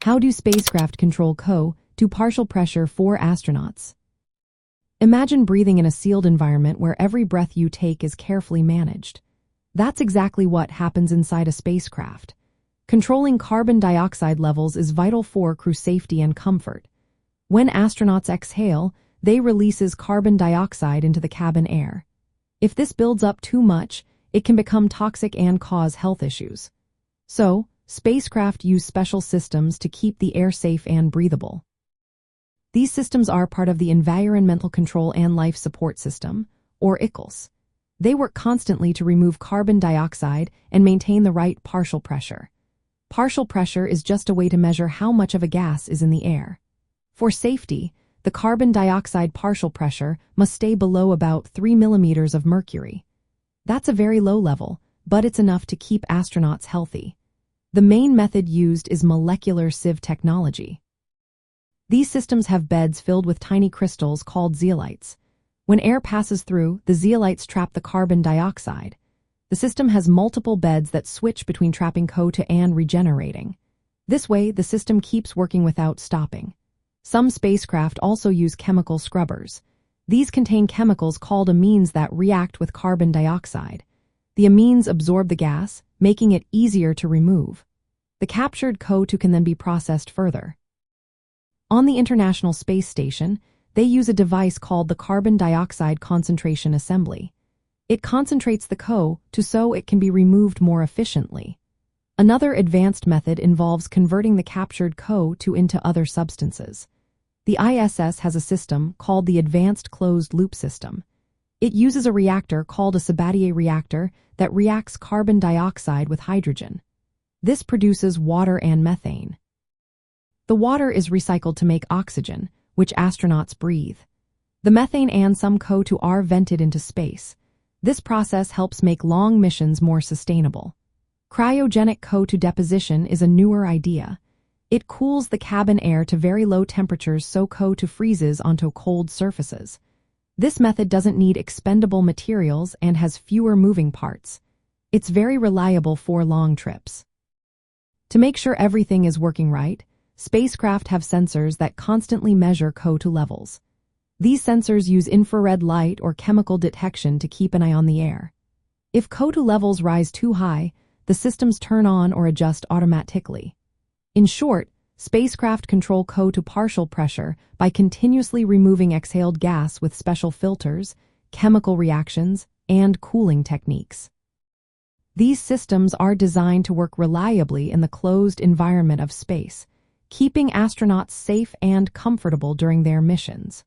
How do spacecraft control CO2 partial pressure for astronauts? Imagine breathing in a sealed environment where every breath you take is carefully managed. That's exactly what happens inside a spacecraft. Controlling carbon dioxide levels is vital for crew safety and comfort. When astronauts exhale, they release carbon dioxide into the cabin air. If this builds up too much, it can become toxic and cause health issues. So, spacecraft use special systems to keep the air safe and breathable. These systems are part of the Environmental Control and Life Support System, or ECLS. They work constantly to remove carbon dioxide and maintain the right partial pressure. Partial pressure is just a way to measure how much of a gas is in the air. For safety, the carbon dioxide partial pressure must stay below about 3 millimeters of mercury. That's a very low level, but it's enough to keep astronauts healthy. The main method used is molecular sieve technology. These systems have beds filled with tiny crystals called zeolites. When air passes through, the zeolites trap the carbon dioxide. The system has multiple beds that switch between trapping CO2 and regenerating. This way, the system keeps working without stopping. Some spacecraft also use chemical scrubbers. These contain chemicals called amines that react with carbon dioxide. The amines absorb the gas, making it easier to remove. The captured CO2 can then be processed further. On the International Space Station, they use a device called the Carbon Dioxide Concentration Assembly. It concentrates the CO2 so it can be removed more efficiently. Another advanced method involves converting the captured CO2 into other substances. The ISS has a system called the Advanced Closed Loop System. It uses a reactor called a Sabatier reactor that reacts carbon dioxide with hydrogen. This produces water and methane. The water is recycled to make oxygen, which astronauts breathe. The methane and some CO2 are vented into space. This process helps make long missions more sustainable. Cryogenic CO2 deposition is a newer idea. It cools the cabin air to very low temperatures so CO2 freezes onto cold surfaces. This method doesn't need expendable materials and has fewer moving parts. It's very reliable for long trips. To make sure everything is working right, spacecraft have sensors that constantly measure CO2 levels. These sensors use infrared light or chemical detection to keep an eye on the air. If CO2 levels rise too high, the systems turn on or adjust automatically. In short, spacecraft control CO2 partial pressure by continuously removing exhaled gas with special filters, chemical reactions, and cooling techniques. These systems are designed to work reliably in the closed environment of space, keeping astronauts safe and comfortable during their missions.